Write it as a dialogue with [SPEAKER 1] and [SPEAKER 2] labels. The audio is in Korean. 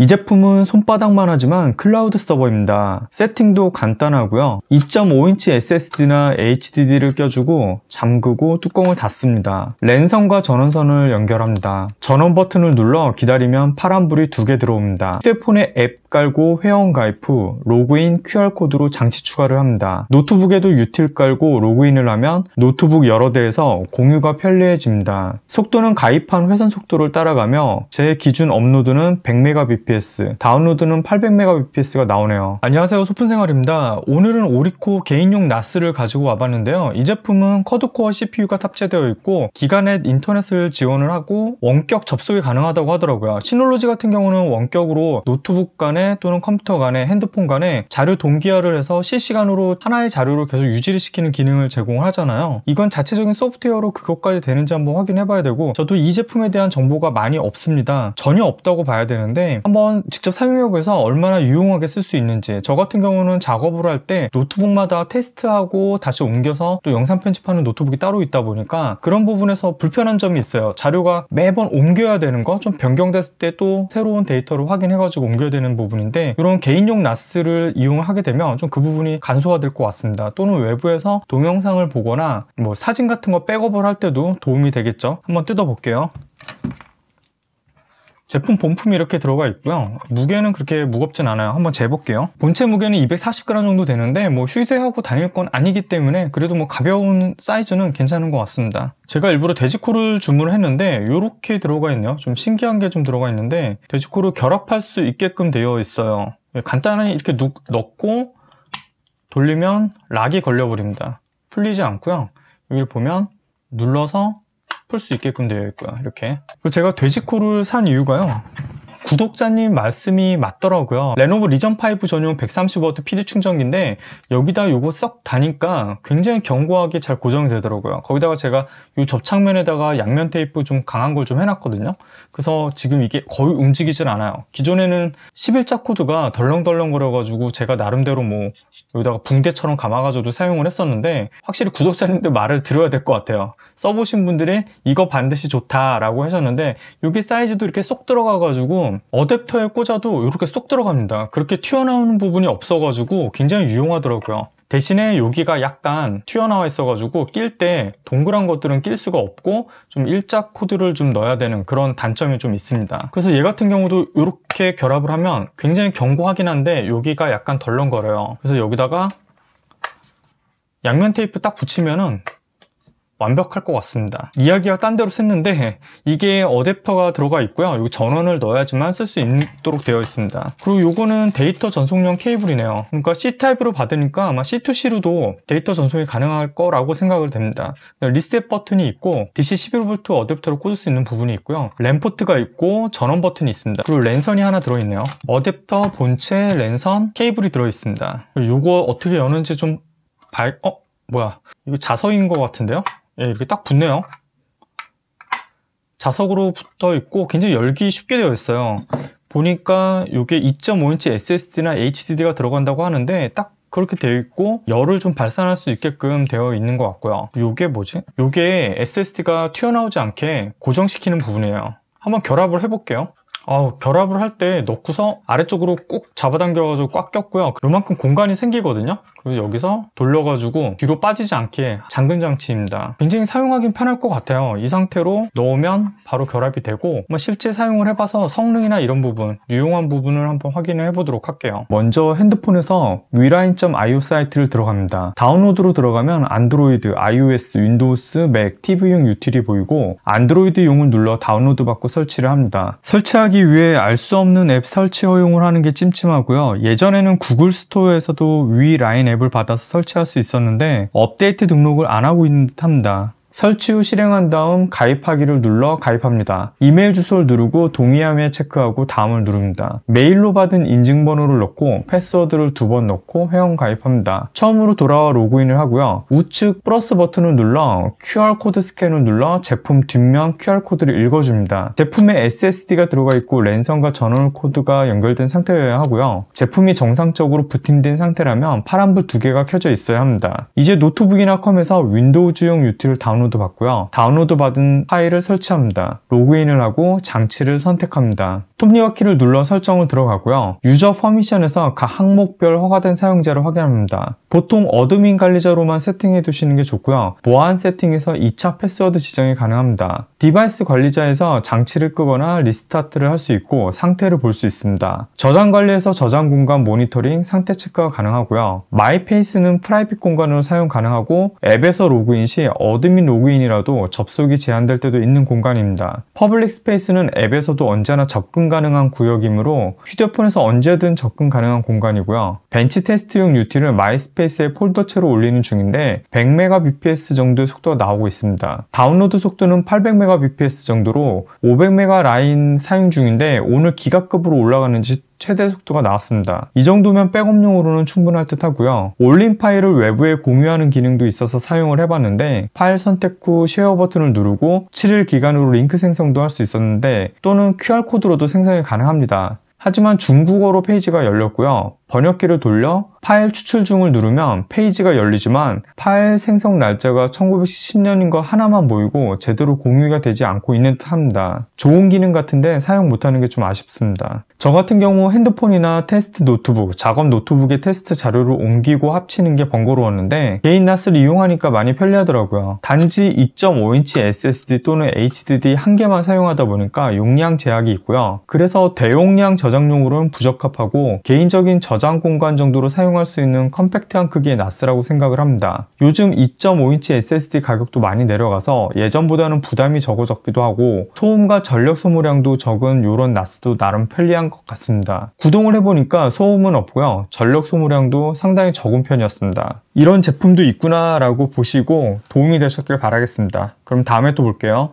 [SPEAKER 1] 이 제품은 손바닥만 하지만 클라우드 서버입니다. 세팅도 간단하고요. 2.5인치 SSD나 HDD를 껴주고 잠그고 뚜껑을 닫습니다. 랜선과 전원선을 연결합니다. 전원 버튼을 눌러 기다리면 파란불이 2개 들어옵니다. 휴대폰에 앱 깔고 회원 가입 후 로그인 QR코드로 장치 추가를 합니다. 노트북에도 유틸 깔고 로그인을 하면 노트북 여러 대에서 공유가 편리해집니다. 속도는 가입한 회선 속도를 따라가며 제 기준 업로드는 100Mbps, 다운로드는 800Mbps가 나오네요. 안녕하세요, 소푼생활입니다. 오늘은 오리코 개인용 나스를 가지고 와봤는데요. 이 제품은 쿼드코어 CPU가 탑재되어 있고 기가넷 인터넷을 지원을 하고 원격 접속이 가능하다고 하더라고요. 시놀로지 같은 경우는 원격으로 노트북 간에 또는 컴퓨터 간에 핸드폰 간에 자료 동기화를 해서 실시간으로 하나의 자료를 계속 유지를 시키는 기능을 제공을 하잖아요. 이건 자체적인 소프트웨어로 그것까지 되는지 한번 확인해 봐야 되고, 저도 이 제품에 대한 정보가 많이 없습니다. 전혀 없다고 봐야 되는데 한번 직접 사용해 보면서 얼마나 유용하게 쓸 수 있는지, 저 같은 경우는 작업을 할 때 노트북마다 테스트하고 다시 옮겨서 또 영상 편집하는 노트북이 따로 있다 보니까 그런 부분에서 불편한 점이 있어요. 자료가 매번 옮겨야 되는 거, 좀 변경됐을 때 또 새로운 데이터를 확인해 가지고 옮겨야 되는 부분인데, 이런 개인용 나스를 이용을 하게 되면 좀 그 부분이 간소화될 것 같습니다. 또는 외부에서 동영상을 보거나 뭐 사진 같은 거 백업을 할 때도 도움이 되겠죠. 한번 뜯어 볼게요. 제품 본품이 이렇게 들어가 있고요. 무게는 그렇게 무겁진 않아요. 한번 재볼게요. 본체 무게는 240g 정도 되는데 뭐 휴대하고 다닐 건 아니기 때문에 그래도 뭐 가벼운 사이즈는 괜찮은 것 같습니다. 제가 일부러 돼지코를 주문을 했는데 이렇게 들어가 있네요. 좀 신기한 게 좀 들어가 있는데 돼지코를 결합할 수 있게끔 되어 있어요. 간단하게 이렇게 넣고 돌리면 락이 걸려버립니다. 풀리지 않고요. 여기를 보면 눌러서 풀 수 있게끔 되어 있고요. 이렇게. 제가 돼지코를 산 이유가요, 구독자님 말씀이 맞더라고요. 레노버 리전 5 전용 130W PD 충전기인데 여기다 요거 썩 다니까 굉장히 견고하게 잘 고정이 되더라고요. 거기다가 제가 이 접착면에다가 양면 테이프 좀 강한 걸 좀 해놨거든요. 그래서 지금 이게 거의 움직이질 않아요. 기존에는 11자 코드가 덜렁덜렁 거려가지고 제가 나름대로 뭐 여기다가 붕대처럼 감아가지고도 사용을 했었는데, 확실히 구독자님들 말을 들어야 될 것 같아요. 써보신 분들이 이거 반드시 좋다라고 하셨는데, 여기 사이즈도 이렇게 쏙 들어가가지고 어댑터에 꽂아도 이렇게 쏙 들어갑니다. 그렇게 튀어나오는 부분이 없어가지고 굉장히 유용하더라고요. 대신에 여기가 약간 튀어나와 있어가지고 낄 때 동그란 것들은 낄 수가 없고 좀 일자 코드를 좀 넣어야 되는 그런 단점이 좀 있습니다. 그래서 얘 같은 경우도 이렇게 결합을 하면 굉장히 견고하긴 한데 여기가 약간 덜렁거려요. 그래서 여기다가 양면 테이프 딱 붙이면은 완벽할 것 같습니다. 이야기가 딴 데로 샜는데 이게 어댑터가 들어가 있고요. 여기 전원을 넣어야지만 쓸 수 있도록 되어 있습니다. 그리고 요거는 데이터 전송용 케이블이네요. 그러니까 C타입으로 받으니까 아마 C2C로도 데이터 전송이 가능할 거라고 생각을 됩니다. 리셋 버튼이 있고 DC 11V 어댑터로 꽂을 수 있는 부분이 있고요. 랜 포트가 있고 전원 버튼이 있습니다. 그리고 랜선이 하나 들어있네요. 어댑터, 본체, 랜선, 케이블이 들어있습니다. 요거 어떻게 여는지 좀 뭐야, 이거 자석인 것 같은데요? 예, 이렇게 딱 붙네요. 자석으로 붙어 있고 굉장히 열기 쉽게 되어 있어요. 보니까 이게 2.5인치 SSD나 HDD가 들어간다고 하는데 딱 그렇게 되어 있고 열을 좀 발산할 수 있게끔 되어 있는 것 같고요. 이게 뭐지? 이게 SSD가 튀어나오지 않게 고정시키는 부분이에요. 한번 결합을 해볼게요. 결합을 할 때 넣고서 아래쪽으로 꾹 잡아당겨가지고 꽉 꼈고요. 요만큼 공간이 생기거든요. 그리고 여기서 돌려가지고 뒤로 빠지지 않게 잠근 장치입니다. 굉장히 사용하긴 편할 것 같아요. 이 상태로 넣으면 바로 결합이 되고, 실제 사용을 해봐서 성능이나 이런 부분, 유용한 부분을 한번 확인을 해보도록 할게요. 먼저 핸드폰에서 위라인.io 사이트를 들어갑니다. 다운로드로 들어가면 안드로이드, iOS, 윈도우스, 맥, TV용 유틸이 보이고 안드로이드용을 눌러 다운로드 받고 설치를 합니다. 설치하기 위해 알 수 없는 앱 설치 허용을 하는 게 찜찜하고요. 예전에는 구글 스토어에서도 위라인 앱을 받아서 설치할 수 있었는데 업데이트 등록을 안 하고 있는 듯 합니다. 설치 후 실행한 다음 가입하기를 눌러 가입합니다. 이메일 주소를 누르고 동의하며 체크하고 다음을 누릅니다. 메일로 받은 인증번호를 넣고 패스워드를 2번 넣고 회원 가입합니다. 처음으로 돌아와 로그인을 하고요. 우측 플러스 버튼을 눌러 QR코드 스캔을 눌러 제품 뒷면 QR코드를 읽어줍니다. 제품에 SSD가 들어가 있고 랜선과 전원 코드가 연결된 상태여야 하고요. 제품이 정상적으로 부팅된 상태라면 파란불 2개가 켜져 있어야 합니다. 이제 노트북이나 컴에서 윈도우즈용 유틸을 다운로드 다운로드 받고요. 다운로드 받은 파일을 설치합니다. 로그인을 하고 장치를 선택합니다. 톱니바 키를 눌러 설정을 들어가고요. 유저 퍼미션에서 각 항목별 허가된 사용자를 확인합니다. 보통 어드민 관리자로만 세팅해 두시는 게 좋고요. 보안 세팅에서 2차 패스워드 지정이 가능합니다. 디바이스 관리자에서 장치를 끄거나 리스타트를 할 수 있고 상태를 볼 수 있습니다. 저장 관리에서 저장 공간 모니터링, 상태 체크가 가능하고요. 마이페이스는 프라이빗 공간으로 사용 가능하고 앱에서 로그인 시 어드민 로그인이라도 접속이 제한될 때도 있는 공간입니다. 퍼블릭 스페이스는 앱에서도 언제나 접근 가능한 구역이므로 휴대폰에서 언제든 접근 가능한 공간이고요. 벤치 테스트용 UT를 마이스페이스에 폴더체로 올리는 중인데 100Mbps 정도의 속도가 나오고 있습니다. 다운로드 속도는 800Mbps 정도로 500M 라인 사용 중인데 오늘 기가급으로 올라가는지 최대 속도가 나왔습니다. 이 정도면 백업용으로는 충분할 듯 하고요. 올린 파일을 외부에 공유하는 기능도 있어서 사용을 해봤는데 파일 선택 후 쉐어 버튼을 누르고 7일 기간으로 링크 생성도 할 수 있었는데 또는 QR코드로도 생성이 가능합니다. 하지만 중국어로 페이지가 열렸고요. 번역기를 돌려 파일 추출 중을 누르면 페이지가 열리지만 파일 생성 날짜가 1910년인 거 하나만 보이고 제대로 공유가 되지 않고 있는 듯 합니다. 좋은 기능 같은데 사용 못하는 게 좀 아쉽습니다. 저 같은 경우 핸드폰이나 테스트 노트북, 작업 노트북에 테스트 자료를 옮기고 합치는 게 번거로웠는데 개인 NAS를 이용하니까 많이 편리하더라고요. 단지 2.5인치 SSD 또는 HDD 한 개만 사용하다 보니까 용량 제약이 있고요. 그래서 대용량 저장용으로는 부적합하고 개인적인 저장 공간 정도로 사용할 수 있는 컴팩트한 크기의 NAS라고 생각을 합니다. 요즘 2.5인치 SSD 가격도 많이 내려가서 예전보다는 부담이 적어졌기도 하고 소음과 전력 소모량도 적은 이런 NAS도 나름 편리한 것 같습니다. 구동을 해보니까 소음은 없고요. 전력 소모량도 상당히 적은 편이었습니다. 이런 제품도 있구나 라고 보시고 도움이 되셨길 바라겠습니다. 그럼 다음에 또 볼게요.